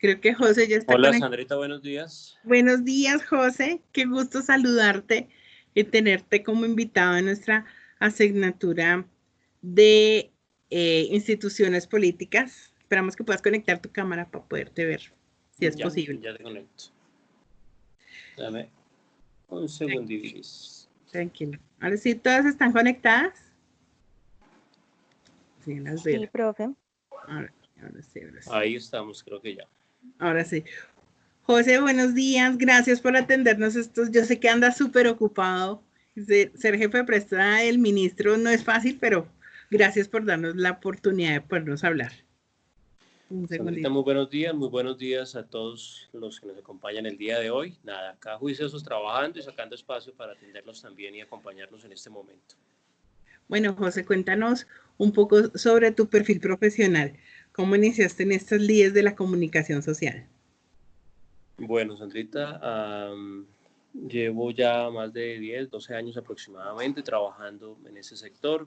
Creo que José ya está Hola conectado. Sandrita, buenos días. Buenos días, José. Qué gusto saludarte y tenerte como invitado en nuestra asignatura de instituciones políticas. Esperamos que puedas conectar tu cámara para poderte ver, si es posible. Ya te conecto. Dame un segundito. Tranquilo. Ahora sí, ¿todas están conectadas? Sí, las veo. Sí, profe. Ahora sí. Ahí estamos, creo que ya. Ahora sí. José, buenos días. Gracias por atendernos estos. Yo sé que andas súper ocupado. Ser jefe de prensa del ministro no es fácil, pero gracias por darnos la oportunidad de podernos hablar. Un Sandrita, segundito. muy buenos días a todos los que nos acompañan el día de hoy. Nada, acá juiciosos trabajando y sacando espacio para atenderlos también y acompañarnos en este momento. Bueno, José, cuéntanos un poco sobre tu perfil profesional. ¿Cómo iniciaste en estas líderes de la comunicación social? Bueno, Sandrita, llevo ya más de 10, 12 años aproximadamente trabajando en ese sector.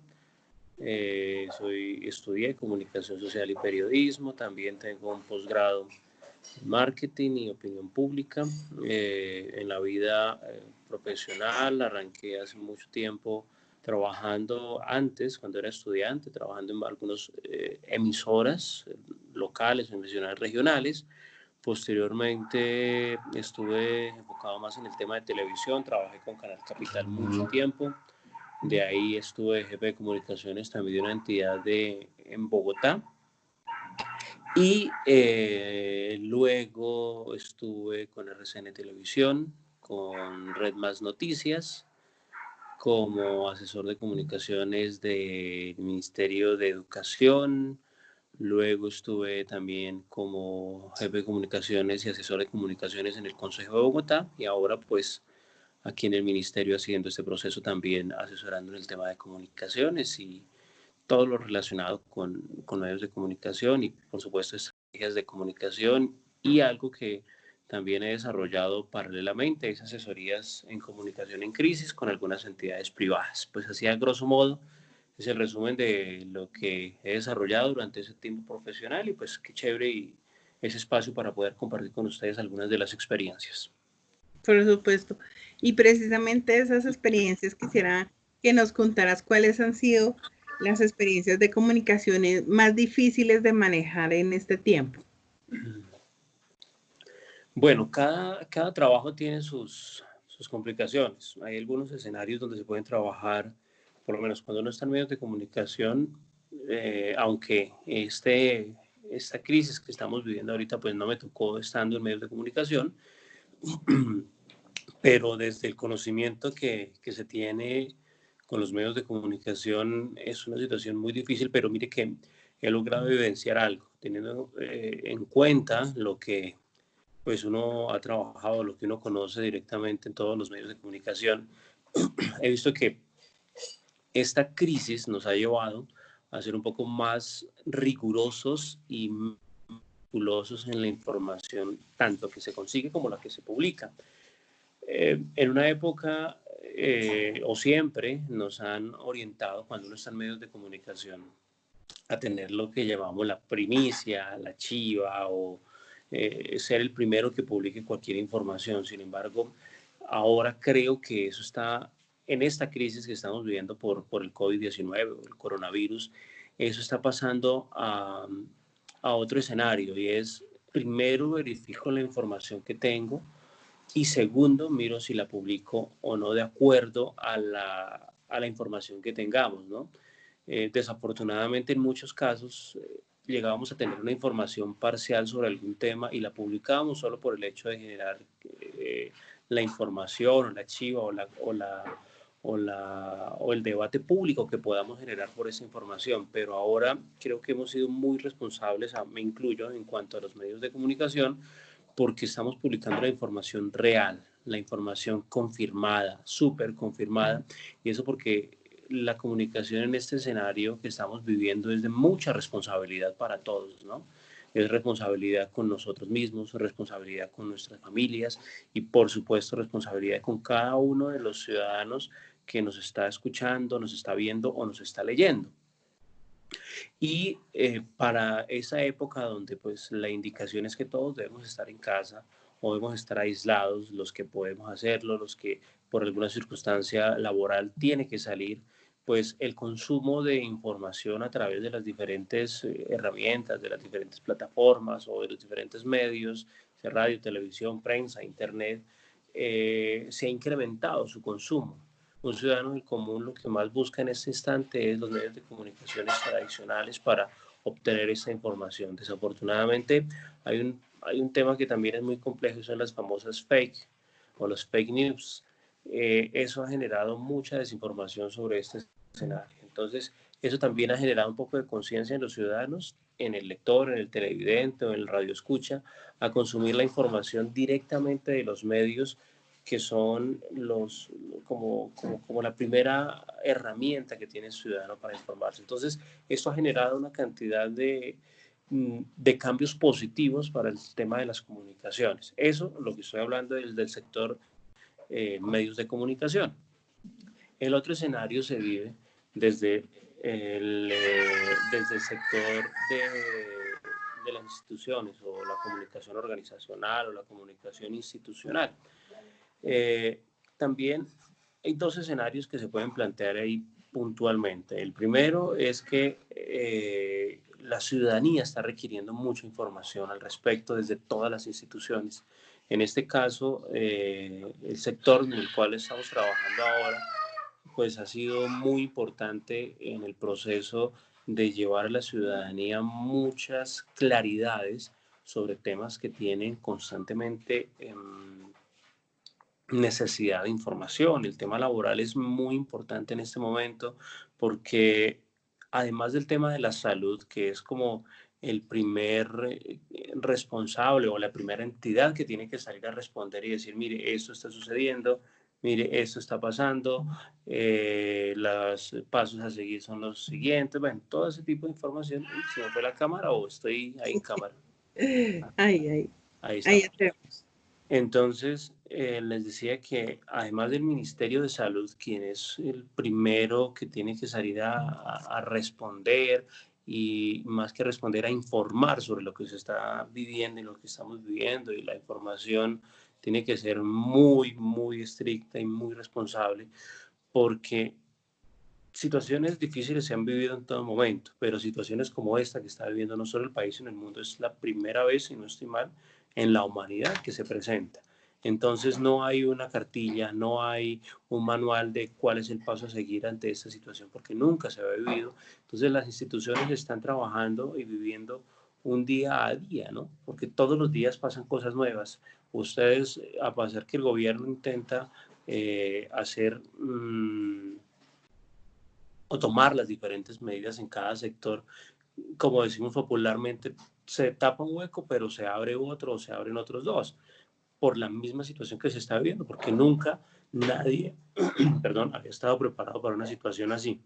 Estudié comunicación social y periodismo, también tengo un posgrado en marketing y opinión pública. En la vida profesional arranqué hace mucho tiempo trabajando antes, cuando era estudiante, trabajando en algunas emisoras locales, emisoras regionales. Posteriormente estuve enfocado más en el tema de televisión, trabajé con Canal Capital mucho tiempo. De ahí estuve jefe de comunicaciones también de una entidad en Bogotá. Y luego estuve con RCN Televisión, con Red Más Noticias, como asesor de comunicaciones del Ministerio de Educación. Luego estuve también como jefe de comunicaciones y asesor de comunicaciones en el Consejo de Bogotá. Y ahora pues aquí en el ministerio haciendo este proceso también asesorando en el tema de comunicaciones y todo lo relacionado con medios de comunicación y por supuesto estrategias de comunicación, y algo que también he desarrollado paralelamente es asesorías en comunicación en crisis con algunas entidades privadas. Pues así a grosso modo es el resumen de lo que he desarrollado durante ese tiempo profesional, y pues qué chévere y ese espacio para poder compartir con ustedes algunas de las experiencias. Por supuesto. Y precisamente esas experiencias quisiera que nos contaras cuáles han sido las experiencias de comunicaciones más difíciles de manejar en este tiempo. Bueno, cada trabajo tiene sus complicaciones. Hay algunos escenarios donde se pueden trabajar, por lo menos cuando uno está en medios de comunicación, aunque esta crisis que estamos viviendo ahorita, pues no me tocó estando en medios de comunicación, pero desde el conocimiento que se tiene con los medios de comunicación es una situación muy difícil, pero mire que he logrado evidenciar algo, teniendo en cuenta lo que pues uno ha trabajado, lo que uno conoce directamente en todos los medios de comunicación. He visto que esta crisis nos ha llevado a ser un poco más rigurosos y meticulosos en la información, tanto que se consigue como la que se publica. En una época o siempre nos han orientado, cuando uno está en medios de comunicación, a tener lo que llamamos la primicia, la chiva o ser el primero que publique cualquier información. Sin embargo, ahora creo que eso está, en esta crisis que estamos viviendo por el COVID-19, el coronavirus, eso está pasando a otro escenario, y es, primero verifico la información que tengo y segundo miro si la publico o no de acuerdo a la información que tengamos, ¿no? Desafortunadamente en muchos casos llegábamos a tener una información parcial sobre algún tema y la publicábamos solo por el hecho de generar la información o la chiva o el debate público que podamos generar por esa información. Pero ahora creo que hemos sido muy responsables, me incluyo, en cuanto a los medios de comunicación, porque estamos publicando la información real, la información confirmada, súper confirmada, y eso porque la comunicación en este escenario que estamos viviendo es de mucha responsabilidad para todos, ¿no? Es responsabilidad con nosotros mismos, responsabilidad con nuestras familias y por supuesto responsabilidad con cada uno de los ciudadanos que nos está escuchando, nos está viendo o nos está leyendo. Y para esa época donde pues la indicación es que todos debemos estar en casa o debemos estar aislados, los que podemos hacerlo, los que por alguna circunstancia laboral tiene que salir, pues el consumo de información a través de las diferentes herramientas, de las diferentes plataformas o de los diferentes medios, de radio, televisión, prensa, internet, se ha incrementado su consumo. Un ciudadano del común lo que más busca en este instante es los medios de comunicaciones tradicionales para obtener esa información. Desafortunadamente hay un tema que también es muy complejo, son las famosas fake o los fake news. Eso ha generado mucha desinformación sobre este escenario. Entonces, eso también ha generado un poco de conciencia en los ciudadanos, en el lector, en el televidente o en el radio escucha, a consumir la información directamente de los medios que son como la primera herramienta que tiene el ciudadano para informarse. Entonces, esto ha generado una cantidad de cambios positivos para el tema de las comunicaciones. Eso, lo que estoy hablando es del sector medios de comunicación. El otro escenario se vive desde desde el sector de las instituciones o la comunicación organizacional o la comunicación institucional. También hay dos escenarios que se pueden plantear ahí puntualmente. El primero es que la ciudadanía está requiriendo mucha información al respecto desde todas las instituciones. En este caso, el sector en el cual estamos trabajando ahora, pues ha sido muy importante en el proceso de llevar a la ciudadanía muchas claridades sobre temas que tienen constantemente necesidad de información. El tema laboral es muy importante en este momento porque además del tema de la salud, que es como el primer responsable o la primera entidad que tiene que salir a responder y decir, mire, esto está sucediendo, mire, esto está pasando, los pasos a seguir son los siguientes, bueno, todo ese tipo de información. ¿Se me fue la cámara o estoy ahí en cámara? Ahí Ahí está. hacemos. Entonces, les decía que además del Ministerio de Salud, quien es el primero que tiene que salir a responder y más que responder, a informar sobre lo que se está viviendo y lo que estamos viviendo, y la información tiene que ser muy, muy estricta y muy responsable, porque situaciones difíciles se han vivido en todo momento, pero situaciones como esta que está viviendo no solo el país, sino el mundo, es la primera vez, si no estoy mal, en la humanidad que se presenta. Entonces no hay una cartilla, no hay un manual de cuál es el paso a seguir ante esta situación, porque nunca se había vivido. Entonces las instituciones están trabajando y viviendo un día a día, ¿no? Porque todos los días pasan cosas nuevas. Ustedes, a pesar que el gobierno intenta hacer o tomar las diferentes medidas en cada sector, como decimos popularmente, se tapa un hueco, pero se abre otro o se abren otros dos, por la misma situación que se está viviendo, porque nunca nadie, perdón, había estado preparado para una situación así.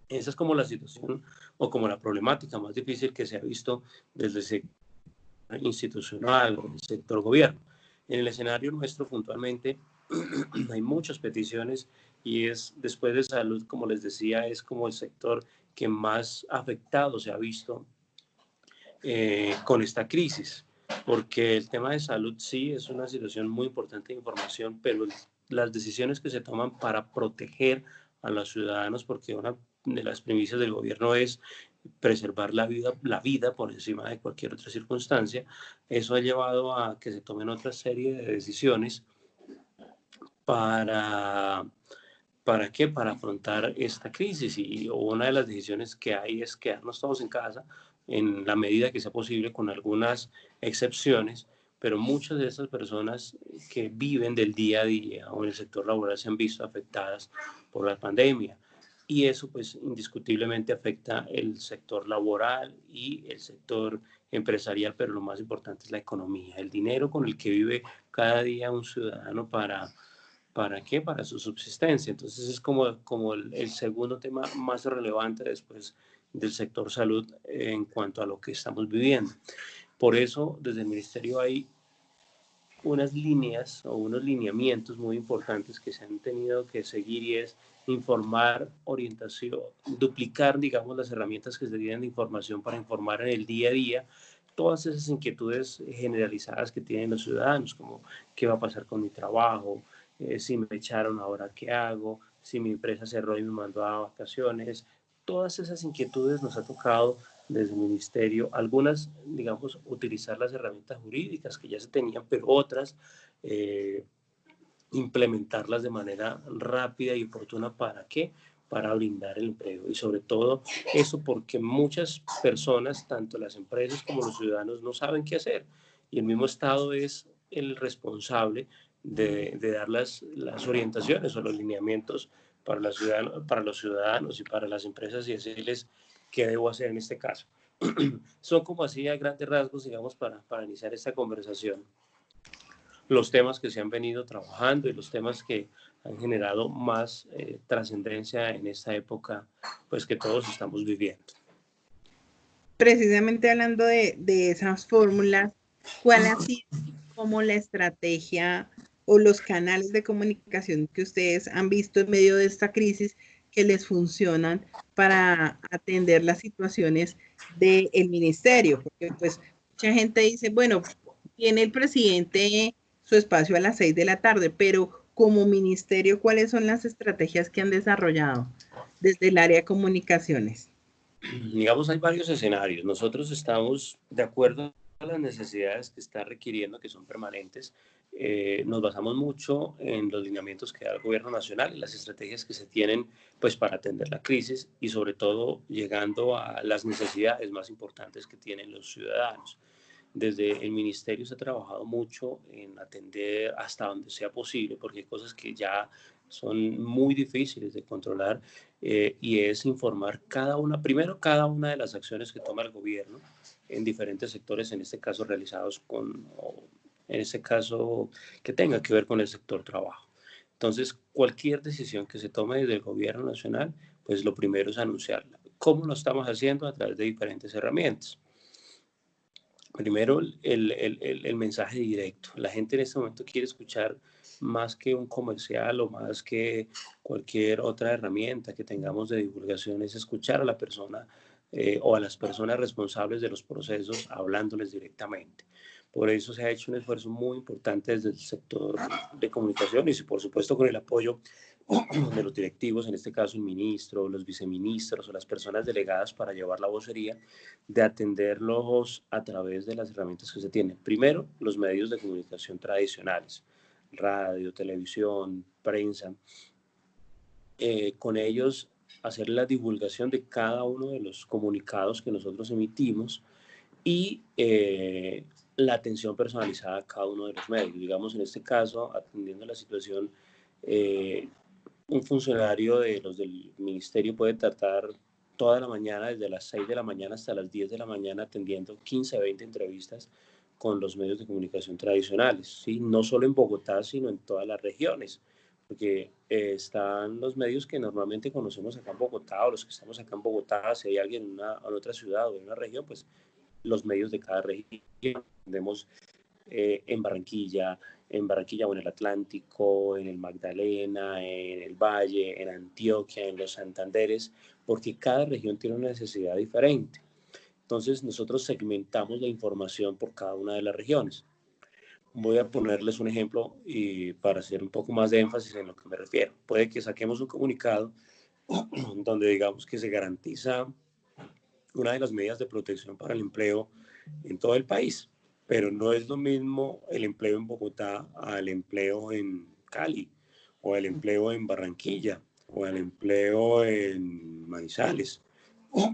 Esa es como la situación o como la problemática más difícil que se ha visto desde el sector institucional o el sector gobierno. En el escenario nuestro puntualmente hay muchas peticiones y es después de salud, como les decía, es como el sector que más afectado se ha visto con esta crisis, porque el tema de salud sí es una situación muy importante de información, pero las decisiones que se toman para proteger a los ciudadanos, porque una de las premisas del gobierno es preservar la vida por encima de cualquier otra circunstancia, eso ha llevado a que se tomen otra serie de decisiones para ¿Para qué? Para afrontar esta crisis. Y una de las decisiones que hay es quedarnos todos en casa en la medida que sea posible, con algunas excepciones, pero muchas de estas personas que viven del día a día o en el sector laboral se han visto afectadas por la pandemia. Y eso pues indiscutiblemente afecta el sector laboral y el sector empresarial, pero lo más importante es la economía, el dinero con el que vive cada día un ciudadano ¿para qué? Para su subsistencia. Entonces es como el segundo tema más relevante después del sector salud en cuanto a lo que estamos viviendo. Por eso, desde el Ministerio hay unas líneas o unos lineamientos muy importantes que se han tenido que seguir y es informar, orientación, duplicar, digamos, las herramientas que se tienen de información para informar en el día a día todas esas inquietudes generalizadas que tienen los ciudadanos, como qué va a pasar con mi trabajo, si me echaron ahora qué hago, si mi empresa cerró y me mandó a vacaciones. Todas esas inquietudes nos ha tocado desde el ministerio, algunas, digamos, utilizar las herramientas jurídicas que ya se tenían, pero otras implementarlas de manera rápida y oportuna. ¿Para qué? Para brindar el empleo. Y sobre todo eso porque muchas personas, tanto las empresas como los ciudadanos, no saben qué hacer. Y el mismo Estado es el responsable de dar las orientaciones o los lineamientos para los ciudadanos y para las empresas y decirles qué debo hacer en este caso. Son como así a grandes rasgos, digamos, para iniciar esta conversación, los temas que se han venido trabajando y los temas que han generado más trascendencia en esta época, pues que todos estamos viviendo. Precisamente hablando de esas fórmulas, ¿cuál ha sido como la estrategia o los canales de comunicación que ustedes han visto en medio de esta crisis que les funcionan para atender las situaciones del ministerio? Porque pues mucha gente dice, bueno, tiene el presidente su espacio a las 6 de la tarde, pero como ministerio, ¿cuáles son las estrategias que han desarrollado desde el área de comunicaciones? Digamos, hay varios escenarios. Nosotros estamos de acuerdo a las necesidades que está requiriendo, que son permanentes. Nos basamos mucho en los lineamientos que da el gobierno nacional y las estrategias que se tienen pues para atender la crisis y sobre todo llegando a las necesidades más importantes que tienen los ciudadanos. Desde el ministerio se ha trabajado mucho en atender hasta donde sea posible, porque hay cosas que ya son muy difíciles de controlar, y es informar primero cada una de las acciones que toma el gobierno en diferentes sectores, en este caso realizados en este caso que tenga que ver con el sector trabajo. Entonces, cualquier decisión que se tome desde el gobierno nacional, pues lo primero es anunciarla. ¿Cómo lo estamos haciendo? A través de diferentes herramientas. Primero, el mensaje directo. La gente en este momento quiere escuchar más que un comercial o más que cualquier otra herramienta que tengamos de divulgación, es escuchar a la persona o a las personas responsables de los procesos hablándoles directamente. Por eso se ha hecho un esfuerzo muy importante desde el sector de comunicaciones y por supuesto con el apoyo de los directivos, en este caso el ministro, los viceministros o las personas delegadas para llevar la vocería, de atenderlos a través de las herramientas que se tienen. Primero, los medios de comunicación tradicionales, radio, televisión, prensa. Con ellos hacer la divulgación de cada uno de los comunicados que nosotros emitimos y la atención personalizada a cada uno de los medios. Digamos, en este caso, atendiendo la situación, un funcionario de los del ministerio puede tratar toda la mañana, desde las 6 de la mañana hasta las 10 de la mañana, atendiendo 15 a 20 entrevistas con los medios de comunicación tradicionales, ¿sí? No solo en Bogotá, sino en todas las regiones, porque están los medios que normalmente conocemos acá en Bogotá, o los que estamos acá en Bogotá. Si hay alguien en otra ciudad o en una región, pues los medios de cada región. Tenemos en Barranquilla o en el Atlántico, en el Magdalena, en el Valle, en Antioquia, en los Santanderes, porque cada región tiene una necesidad diferente. Entonces nosotros segmentamos la información por cada una de las regiones. Voy a ponerles un ejemplo y para hacer un poco más de énfasis en lo que me refiero. Puede que saquemos un comunicado donde digamos que se garantiza una de las medidas de protección para el empleo en todo el país, pero no es lo mismo el empleo en Bogotá al empleo en Cali, o el empleo en Barranquilla, o el empleo en Manizales.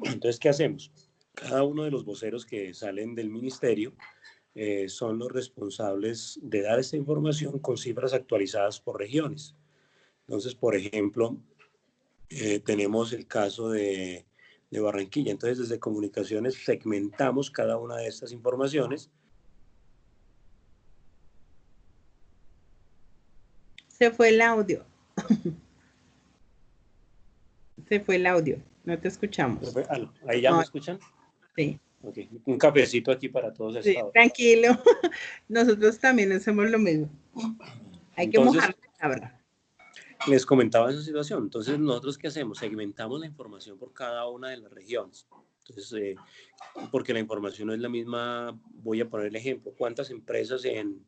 Entonces, ¿qué hacemos? Cada uno de los voceros que salen del ministerio son los responsables de dar esta información con cifras actualizadas por regiones. Entonces, por ejemplo, tenemos el caso de Barranquilla. Entonces, desde comunicaciones segmentamos cada una de estas informaciones. Se fue el audio. Se fue el audio. No te escuchamos. Ahí ya me escuchan. Sí. Okay. Un cafecito aquí para todos Sí, esta hora. tranquilo, nosotros también hacemos lo mismo. Hay que Entonces, mojar la cabra. les comentaba esa situación. Entonces, ¿nosotros qué hacemos? Segmentamos la información por cada una de las regiones. Entonces, porque la información no es la misma, voy a poner el ejemplo, ¿cuántas empresas en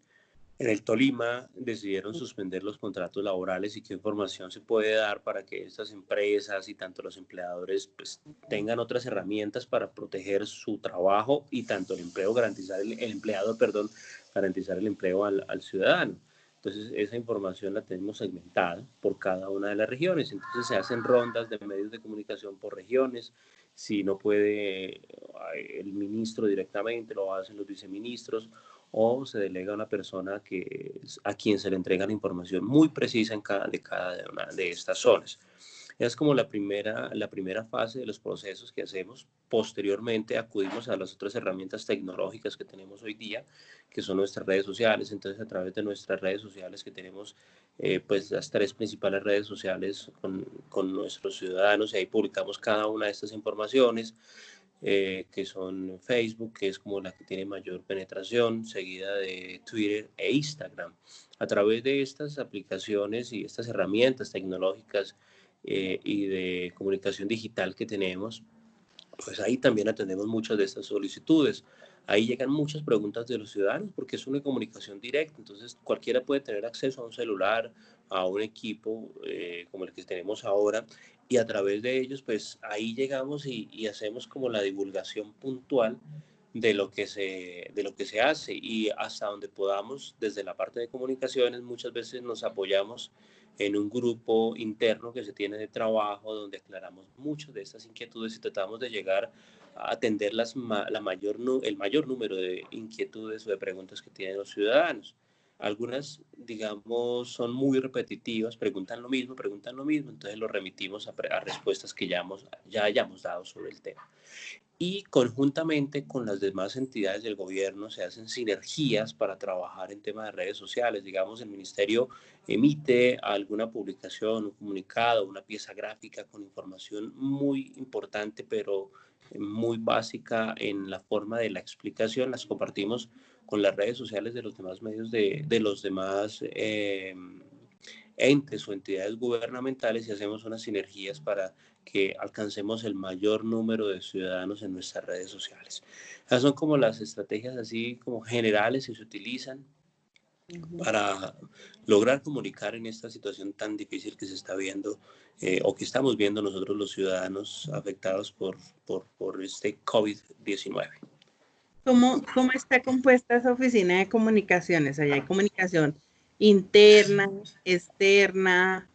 el Tolima decidieron suspender los contratos laborales y qué información se puede dar para que estas empresas y tanto los empleadores pues, tengan otras herramientas para proteger su trabajo y tanto el empleo, garantizar el empleador, perdón, garantizar el empleo al ciudadano? Entonces, esa información la tenemos segmentada por cada una de las regiones. Entonces, se hacen rondas de medios de comunicación por regiones. Si no puede el ministro directamente, lo hacen los viceministros o se delega a una persona a quien se le entrega la información muy precisa en cada una de estas zonas. Es como la primera fase de los procesos que hacemos. Posteriormente acudimos a las otras herramientas tecnológicas que tenemos hoy día, que son nuestras redes sociales. Entonces, a través de nuestras redes sociales que tenemos, pues las 3 principales redes sociales con nuestros ciudadanos, y ahí publicamos cada una de estas informaciones. Que son Facebook, que es como la que tiene mayor penetración, seguida de Twitter e Instagram. A través de estas aplicaciones y estas herramientas tecnológicas y de comunicación digital que tenemos, pues ahí también atendemos muchas de estas solicitudes. Ahí llegan muchas preguntas de los ciudadanos porque es una comunicación directa, entonces cualquiera puede tener acceso a un celular, a un equipo como el que tenemos ahora, y a través de ellos, pues ahí llegamos y hacemos como la divulgación puntual de lo que se hace, y hasta donde podamos, desde la parte de comunicaciones, muchas veces nos apoyamos en un grupo interno que se tiene de trabajo donde aclaramos muchas de estas inquietudes y tratamos de llegar a atender el mayor número de inquietudes o de preguntas que tienen los ciudadanos. Algunas, digamos, son muy repetitivas, preguntan lo mismo, entonces lo remitimos a respuestas que ya hayamos dado sobre el tema. Y conjuntamente con las demás entidades del gobierno se hacen sinergias para trabajar en temas de redes sociales. Digamos, el ministerio emite alguna publicación, un comunicado, una pieza gráfica con información muy importante, pero muy básica en la forma de la explicación. Las compartimos con las redes sociales de los demás medios, de los demás entes o entidades gubernamentales, y hacemos unas sinergias para que alcancemos el mayor número de ciudadanos en nuestras redes sociales. Esas son como las estrategias así como generales que se utilizan para lograr comunicar en esta situación tan difícil que se está viendo o que estamos viendo nosotros los ciudadanos afectados por este COVID-19. ¿Cómo está compuesta esa oficina de comunicaciones? Allá hay comunicación interna, externa,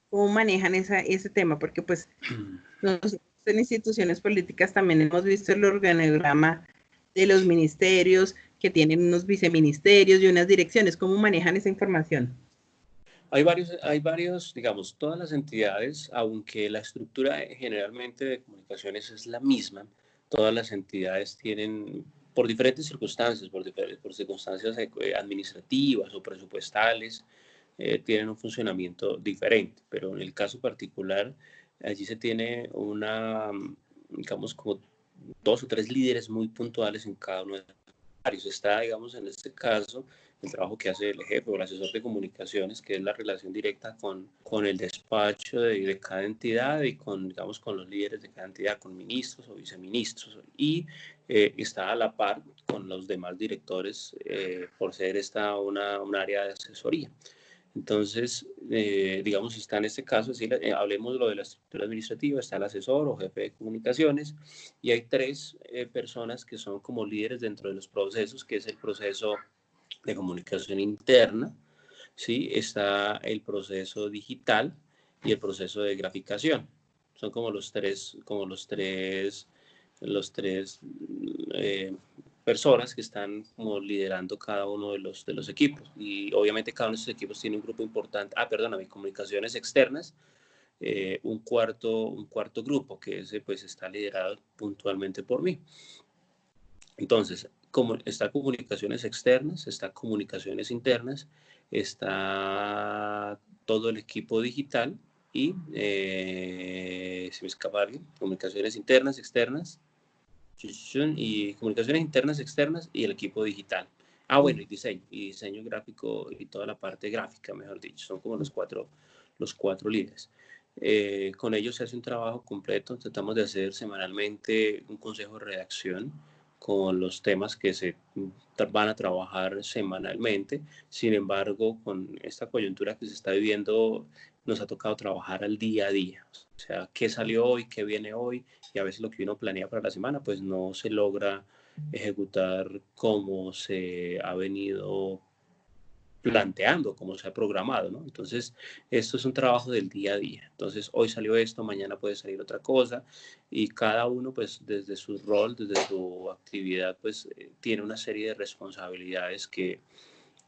¿cómo manejan ese tema? Porque pues nosotros en instituciones políticas también hemos visto el organigrama de los ministerios que tienen unos viceministerios y unas direcciones. ¿Cómo manejan esa información? Hay varios, digamos, todas las entidades, aunque la estructura generalmente de comunicaciones es la misma, todas las entidades tienen, por diferentes circunstancias, por circunstancias administrativas o presupuestales, tienen un funcionamiento diferente, pero en el caso particular, allí se tiene digamos, como 2 o 3 líderes muy puntuales en cada uno de los áreas. Está, digamos, en este caso, el trabajo que hace el jefe o el asesor de comunicaciones, que es la relación directa con el despacho de cada entidad y digamos, con los líderes de cada entidad, con ministros o viceministros. Y está a la par con los demás directores por ser un área de asesoría. Entonces, digamos, si está en este caso, hablemos de lo de la estructura administrativa, está el asesor o jefe de comunicaciones, y hay 3 personas que son como líderes dentro de los procesos, que es el proceso de comunicación interna, ¿sí? Está el proceso digital y el proceso de graficación. Son como los tres personas que están como liderando cada uno de los equipos. Y obviamente cada uno de esos equipos tiene un grupo importante, comunicaciones externas, un cuarto grupo que ese pues está liderado puntualmente por mí. Entonces, está comunicaciones externas, está comunicaciones internas, está todo el equipo digital y, si me escapa alguien, comunicaciones internas, externas. y comunicaciones internas, externas y el equipo digital. Ah, bueno, y diseño gráfico y toda la parte gráfica, mejor dicho, son como los cuatro líderes. Con ellos se hace un trabajo completo, tratamos de hacer semanalmente un consejo de redacción con los temas que se van a trabajar semanalmente. Sin embargo, con esta coyuntura que se está viviendo, nos ha tocado trabajar al día a día. O sea, qué salió hoy, qué viene hoy, y a veces lo que uno planea para la semana, pues no se logra ejecutar como se ha venido planteando, como se ha programado, ¿no? Entonces, esto es un trabajo del día a día. Entonces, hoy salió esto, mañana puede salir otra cosa, y cada uno, pues, desde su rol, desde su actividad, pues, tiene una serie de responsabilidades que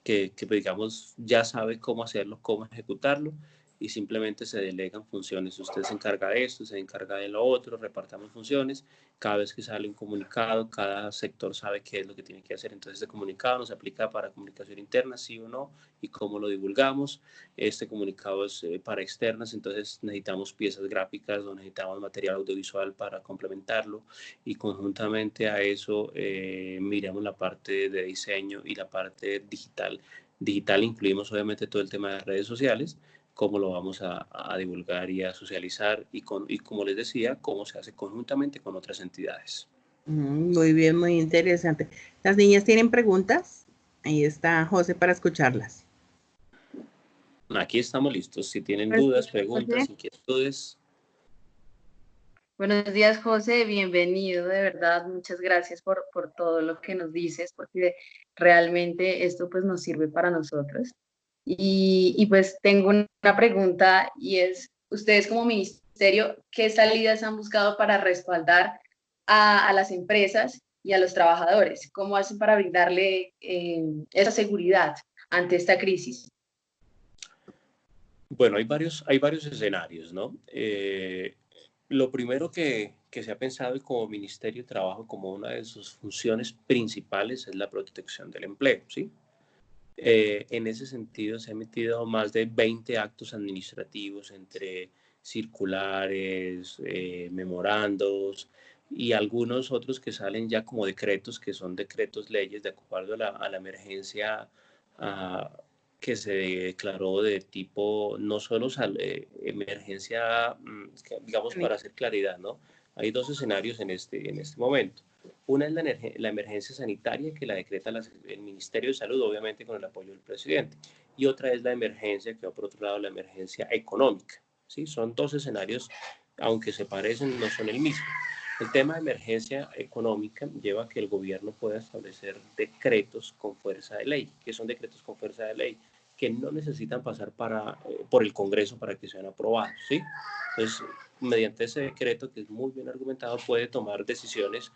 pues, digamos, ya sabe cómo hacerlo, cómo ejecutarlo, y simplemente se delegan funciones. Usted se encarga de esto, se encarga de lo otro, repartamos funciones. Cada vez que sale un comunicado, cada sector sabe qué es lo que tiene que hacer. Entonces, este comunicado nos aplica para comunicación interna, sí o no, y cómo lo divulgamos. Este comunicado es para externas, entonces necesitamos piezas gráficas o necesitamos material audiovisual para complementarlo, y conjuntamente a eso miramos la parte de diseño y la parte digital. Digital incluimos obviamente todo el tema de redes sociales, cómo lo vamos a divulgar y a socializar, y como les decía, cómo se hace conjuntamente con otras entidades. Muy bien, muy interesante. ¿Las niñas tienen preguntas? Ahí está José para escucharlas. Aquí estamos listos. Si tienen dudas, preguntas, inquietudes. Buenos días, José, bienvenido, de verdad, muchas gracias por todo lo que nos dices, porque realmente esto pues nos sirve para nosotros. Y pues tengo una pregunta y es, ustedes como ministerio, ¿qué salidas han buscado para respaldar a las empresas y a los trabajadores? ¿Cómo hacen para brindarle esa seguridad ante esta crisis? Bueno, hay varios escenarios, ¿no? Lo primero que se ha pensado y como Ministerio de Trabajo, como una de sus funciones principales, es la protección del empleo, ¿sí? En ese sentido, se han emitido más de 20 actos administrativos entre circulares, memorandos y algunos otros que salen ya como decretos, que son decretos leyes de acuerdo a la emergencia que se declaró de tipo, no solo emergencia, digamos, para hacer claridad, ¿no? Hay dos escenarios en este momento. Una es la emergencia sanitaria, que la decreta el Ministerio de Salud, obviamente con el apoyo del presidente. Y otra es la emergencia, que va por otro lado, la emergencia económica. ¿Sí? Son dos escenarios, aunque se parecen, no son el mismo. El tema de emergencia económica lleva a que el gobierno pueda establecer decretos con fuerza de ley. ¿Qué son decretos con fuerza de ley? Que no necesitan pasar por el Congreso para que sean aprobados, ¿sí? Entonces, mediante ese decreto, que es muy bien argumentado, puede tomar decisiones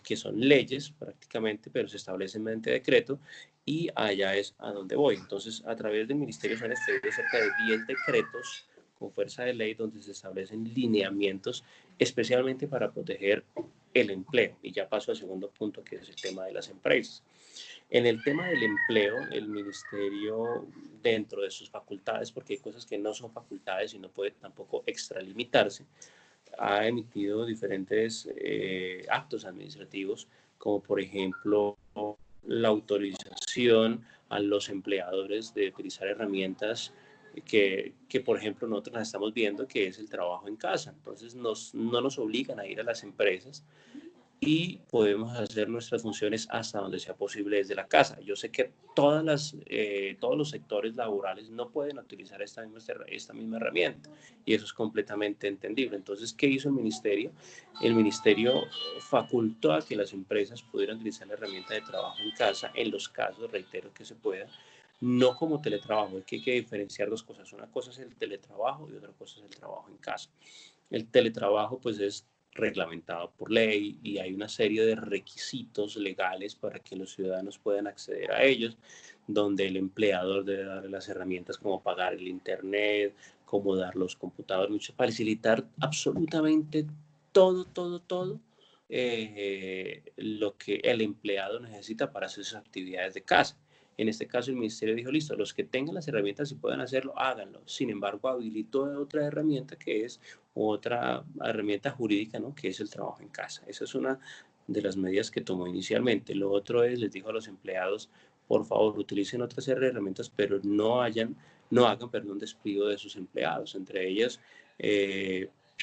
que son leyes prácticamente, pero se establecen mediante decreto, y allá es a donde voy. Entonces, a través del Ministerio se han expedido cerca de 10 decretos con fuerza de ley donde se establecen lineamientos especialmente para proteger el empleo. Y ya paso al segundo punto, que es el tema de las empresas. En el tema del empleo, el ministerio, dentro de sus facultades, porque hay cosas que no son facultades y no puede tampoco extralimitarse, ha emitido diferentes actos administrativos, como por ejemplo la autorización a los empleadores de utilizar herramientas por ejemplo, nosotros las estamos viendo, que es el trabajo en casa. Entonces, no nos obligan a ir a las empresas, y podemos hacer nuestras funciones hasta donde sea posible desde la casa. Yo sé que todos los sectores laborales no pueden utilizar esta misma herramienta, y eso es completamente entendible. Entonces, ¿qué hizo el ministerio? El ministerio facultó a que las empresas pudieran utilizar la herramienta de trabajo en casa en los casos, reitero, que se pueda, no como teletrabajo. Es que hay que diferenciar dos cosas. Una cosa es el teletrabajo y otra cosa es el trabajo en casa. El teletrabajo pues es reglamentado por ley y hay una serie de requisitos legales para que los ciudadanos puedan acceder a ellos, donde el empleador debe dar las herramientas como pagar el internet, como dar los computadores, facilitar absolutamente todo lo que el empleado necesita para hacer sus actividades de casa. En este caso, el ministerio dijo, listo, los que tengan las herramientas y puedan hacerlo, háganlo. Sin embargo, habilitó otra herramienta, que es otra herramienta jurídica, ¿no? Que es el trabajo en casa. Esa es una de las medidas que tomó inicialmente. Lo otro es, les dijo a los empleados, por favor, utilicen otra serie de herramientas, pero no hagan, despido de sus empleados, entre ellas,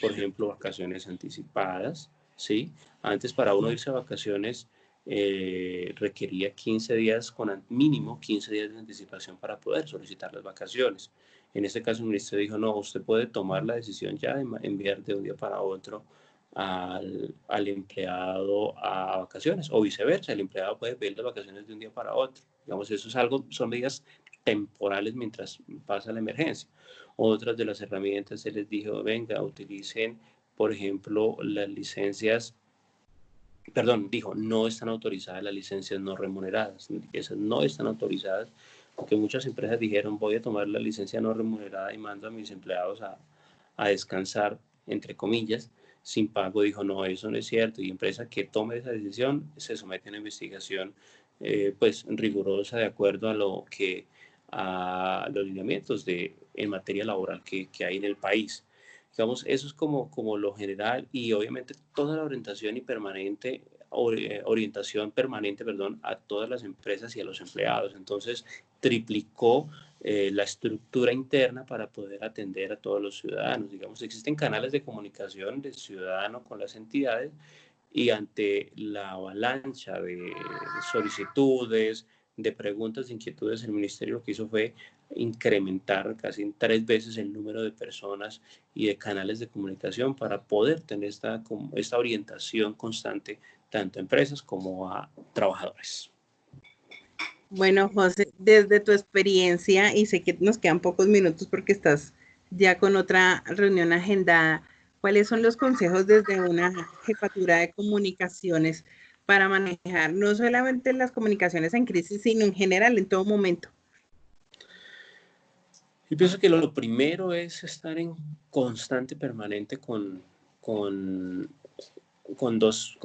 por ejemplo, vacaciones anticipadas, ¿sí? Antes, para uno irse a vacaciones, requería 15 días, mínimo 15 días de anticipación para poder solicitar las vacaciones. En este caso, el ministro dijo, no, usted puede tomar la decisión ya de enviar de un día para otro al empleado a vacaciones, o viceversa, el empleado puede pedir las vacaciones de un día para otro. Digamos, eso es algo, son medidas temporales mientras pasa la emergencia. Otras de las herramientas se les dijo, venga, utilicen, por ejemplo, las licencias, dijo, no están autorizadas las licencias no remuneradas, esas no están autorizadas, porque muchas empresas dijeron, voy a tomar la licencia no remunerada y mando a mis empleados a descansar, entre comillas, sin pago. Dijo, no, eso no es cierto, y empresa que tome esa decisión se somete a una investigación pues rigurosa de acuerdo a los lineamientos en materia laboral que hay en el país. Digamos, eso es como lo general, y obviamente toda la orientación permanente, a todas las empresas y a los empleados. Entonces, triplicó la estructura interna para poder atender a todos los ciudadanos. Digamos, existen canales de comunicación del ciudadano con las entidades, y ante la avalancha de solicitudes, de preguntas, de inquietudes, el ministerio lo que hizo fue incrementar casi 3 veces el número de personas y de canales de comunicación para poder tener esta orientación constante tanto a empresas como a trabajadores. Bueno, José, desde tu experiencia, y sé que nos quedan pocos minutos porque estás ya con otra reunión agendada, ¿cuáles son los consejos desde una jefatura de comunicaciones para manejar no solamente las comunicaciones en crisis, sino en general, en todo momento? Yo pienso que lo primero es estar en constante, permanente con dos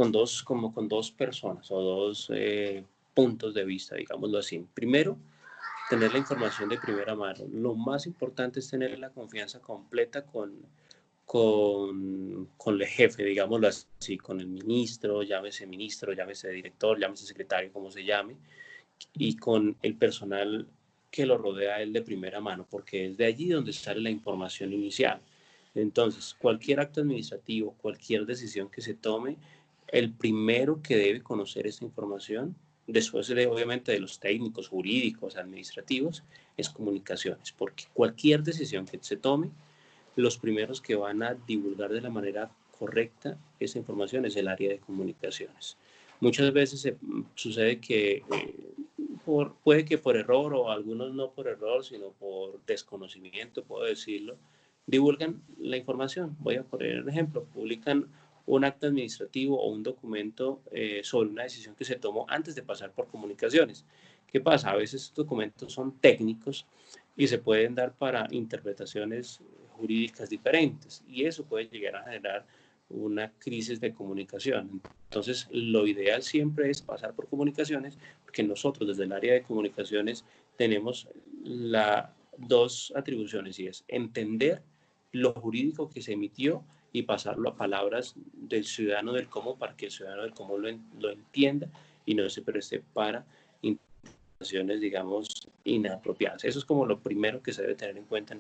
personas o dos puntos de vista, digámoslo así. Primero, tener la información de primera mano. Lo más importante es tener la confianza completa con el jefe, digámoslo así, con el ministro, llámese director, llámese secretario, como se llame, y con el personal que lo rodea a él de primera mano, porque es de allí donde sale la información inicial. Entonces, cualquier acto administrativo, cualquier decisión que se tome, el primero que debe conocer esta información, después obviamente de los técnicos, jurídicos, administrativos, es comunicaciones, porque cualquier decisión que se tome, los primeros que van a divulgar de la manera correcta esa información es el área de comunicaciones. Muchas veces sucede que puede que por error, o algunos no por error, sino por desconocimiento, puedo decirlo, divulgan la información. Voy a poner un ejemplo: publican un acto administrativo o un documento sobre una decisión que se tomó antes de pasar por comunicaciones. ¿Qué pasa? A veces estos documentos son técnicos y se pueden dar para interpretaciones jurídicas diferentes, y eso puede llegar a generar una crisis de comunicación. Entonces, lo ideal siempre es pasar por comunicaciones, porque nosotros desde el área de comunicaciones tenemos dos atribuciones, y es entender lo jurídico que se emitió y pasarlo a palabras del ciudadano del común, para que el ciudadano del común lo entienda y no se preste para interpretaciones, digamos, inapropiadas. Eso es como lo primero que se debe tener en cuenta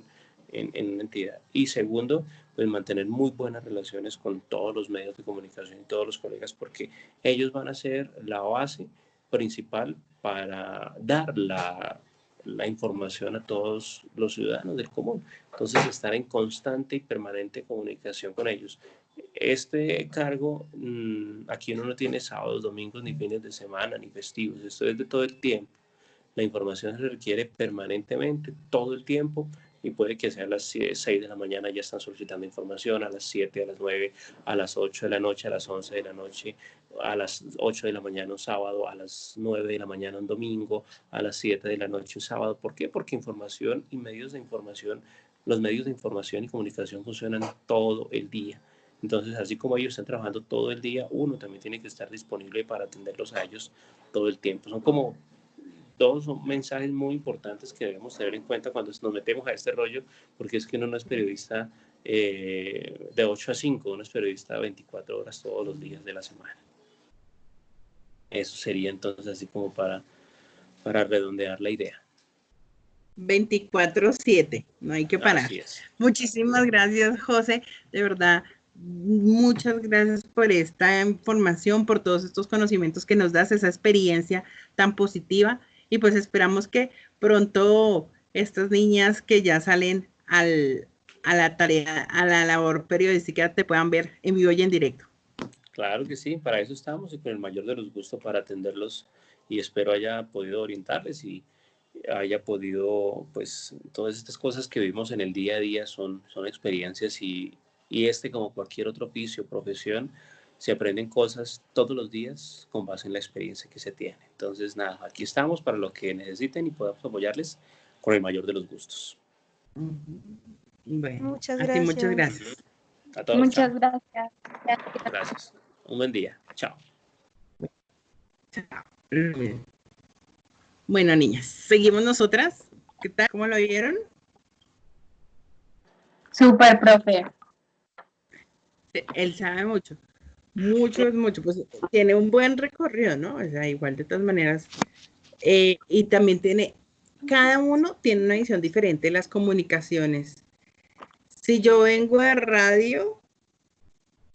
en una entidad. Y segundo, pues mantener muy buenas relaciones con todos los medios de comunicación y todos los colegas, porque ellos van a ser la base principal para dar la información a todos los ciudadanos del común. Entonces, estar en constante y permanente comunicación con ellos. Este cargo, aquí uno no tiene sábados, domingos, ni fines de semana, ni festivos. Esto es de todo el tiempo. La información se requiere permanentemente, todo el tiempo, y puede que sea a las 6 de la mañana ya están solicitando información, a las 7, a las 9, a las 8 de la noche, a las 11 de la noche, a las 8 de la mañana un sábado, a las 9 de la mañana un domingo, a las 7 de la noche un sábado. ¿Por qué? Porque información y medios de información, los medios de información y comunicación funcionan todo el día. Entonces, así como ellos están trabajando todo el día, uno también tiene que estar disponible para atenderlos a ellos todo el tiempo. Todos son mensajes muy importantes que debemos tener en cuenta cuando nos metemos a este rollo, porque es que uno no es periodista de 8 a 5, uno es periodista 24 horas todos los días de la semana. Eso sería entonces así como para redondear la idea. 24/7, no hay que parar. Así es. Muchísimas gracias, José, de verdad, muchas gracias por esta información, por todos estos conocimientos que nos das, esa experiencia tan positiva, y pues esperamos que pronto estas niñas que ya salen a la tarea, a la labor periodística, te puedan ver en vivo y en directo. Claro que sí, para eso estamos y con el mayor de los gustos para atenderlos, y espero haya podido orientarles y haya podido, pues, todas estas cosas que vivimos en el día a día son experiencias, y como cualquier otro oficio, profesión, se aprenden cosas todos los días con base en la experiencia que se tiene. Entonces, nada, aquí estamos para lo que necesiten y podamos apoyarles con el mayor de los gustos. Bueno, Muchas a ti gracias. muchas gracias. A todos, Muchas chao. gracias. Gracias. Un buen día. Chao. Chao. Bueno, niñas, seguimos nosotras. ¿Qué tal? ¿Cómo lo vieron? Súper, profe. Él sabe mucho, mucho, pues tiene un buen recorrido, ¿no? O sea, igual de todas maneras, y también cada uno tiene una visión diferente de las comunicaciones. Si yo vengo a radio,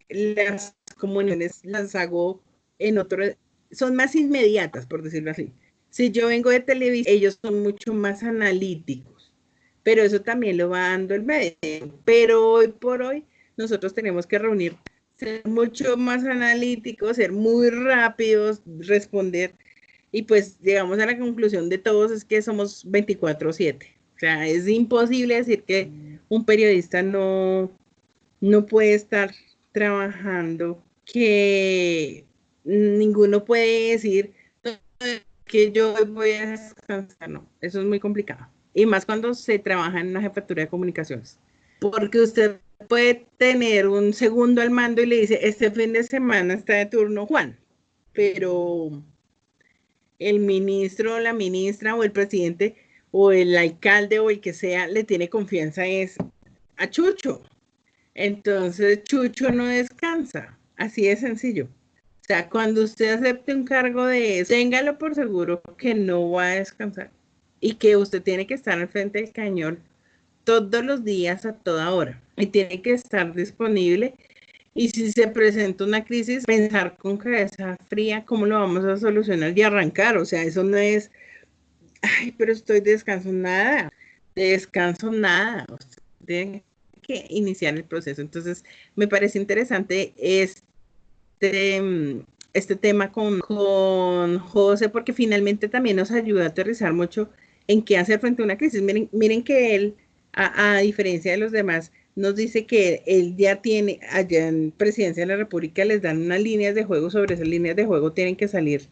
las comunicaciones las hago en otro, son más inmediatas, por decirlo así. Si yo vengo de televisión, ellos son mucho más analíticos, pero eso también lo va dando el medio. Pero hoy por hoy, nosotros tenemos que reunir, ser mucho más analíticos, ser muy rápidos, responder, y pues llegamos a la conclusión de todos es que somos 24/7. O sea, es imposible decir que un periodista no puede estar trabajando, que ninguno puede decir que yo voy a descansar, no, eso es muy complicado. Y más cuando se trabaja en una jefatura de comunicaciones, porque usted puede tener un segundo al mando y le dice, este fin de semana está de turno Juan, pero el ministro o la ministra o el presidente o el alcalde o el que sea le tiene confianza es a Chucho. Entonces Chucho no descansa, así de sencillo. O sea, cuando usted acepte un cargo de eso, téngalo por seguro que no va a descansar y que usted tiene que estar al frente del cañón todos los días a toda hora y tiene que estar disponible, y si se presenta una crisis, pensar con cabeza fría cómo lo vamos a solucionar y arrancar. O sea, eso no es, ay, pero estoy de descanso, nada, usted tiene que iniciar el proceso. Entonces, me parece interesante este tema con José, porque finalmente también nos ayuda a aterrizar mucho en qué hacer frente a una crisis. Miren que él, a diferencia de los demás, nos dice que él ya tiene, allá en Presidencia de la República les dan unas líneas de juego, sobre esas líneas de juego tienen que salir,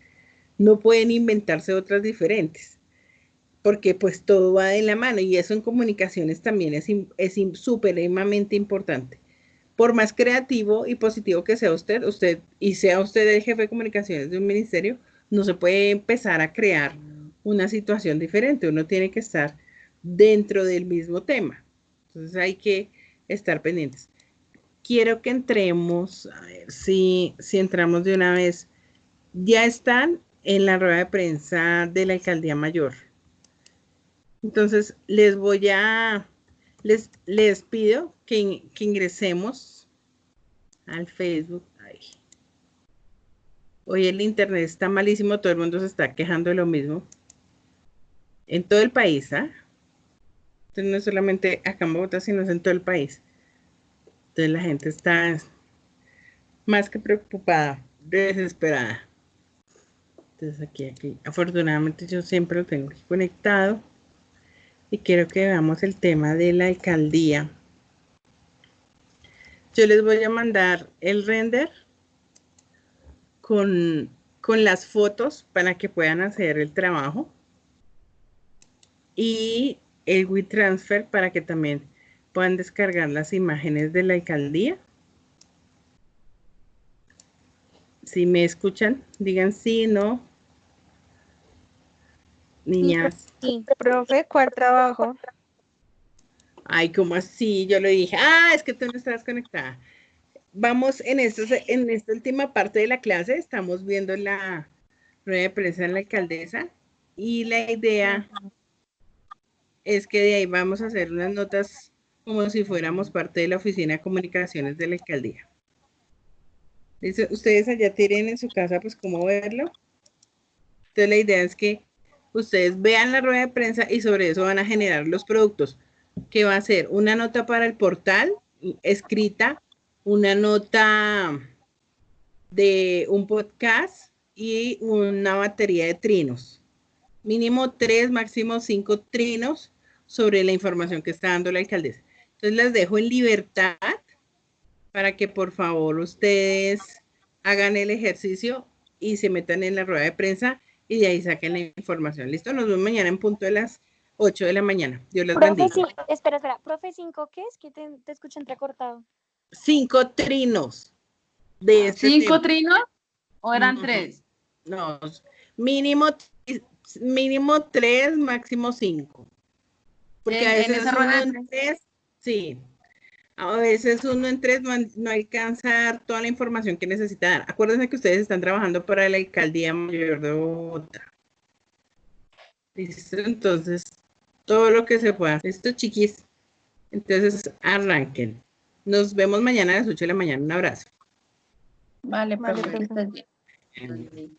no pueden inventarse otras diferentes, porque pues todo va de la mano, y eso en comunicaciones también es supremamente importante. Por más creativo y positivo que sea usted y sea usted el jefe de comunicaciones de un ministerio, no se puede empezar a crear una situación diferente, uno tiene que estar dentro del mismo tema. Entonces hay que estar pendientes. Quiero que entremos, a ver si entramos de una vez. Ya están en la rueda de prensa de la Alcaldía Mayor. Entonces les pido que ingresemos al Facebook. Ay. Hoy el internet está malísimo, todo el mundo se está quejando de lo mismo. En todo el país, ¿ah? Entonces no es solamente acá en Bogotá, sino en todo el país. Entonces la gente está más que preocupada, desesperada. Entonces aquí, afortunadamente yo siempre lo tengo aquí conectado. Y quiero que veamos el tema de la alcaldía. Yo les voy a mandar el render con las fotos para que puedan hacer el trabajo, y el WeTransfer para que también puedan descargar las imágenes de la alcaldía. Si me escuchan, digan sí, no. Niñas. Sí, profe, ¿cuál trabajo? Ay, ¿cómo así? Yo lo dije. Ah, es que tú no estabas conectada. Vamos en esta última parte de la clase, estamos viendo la rueda de prensa en la alcaldesa y la idea es que de ahí vamos a hacer unas notas como si fuéramos parte de la oficina de comunicaciones de la alcaldía. Ustedes allá tienen en su casa pues cómo verlo. Entonces la idea es que ustedes vean la rueda de prensa y sobre eso van a generar los productos, que va a ser una nota para el portal escrita, una nota de un podcast y una batería de trinos. Mínimo 3, máximo 5 trinos sobre la información que está dando la alcaldesa. Entonces les dejo en libertad para que por favor ustedes hagan el ejercicio y se metan en la rueda de prensa y de ahí saquen la información. ¿Listo? Nos vemos mañana en punto de las 8 de la mañana. Dios les Profe, bendiga. sí, espera. Profe 5, ¿qué es? Que te escucho entrecortado. 5 trinos de este 5 tema. trinos o eran 3? No, mínimo 3, máximo 5. Porque a veces uno en 3, sí. A veces uno en 3 no alcanza a dar toda la información que necesita dar. Acuérdense que ustedes están trabajando para la alcaldía mayor de Bogotá. ¿Listo? Entonces, todo lo que se pueda. Listo, chiquis. Entonces, arranquen. Nos vemos mañana a las 8 de la mañana. Un abrazo. Vale, Vale, profe, que profe. estés bien.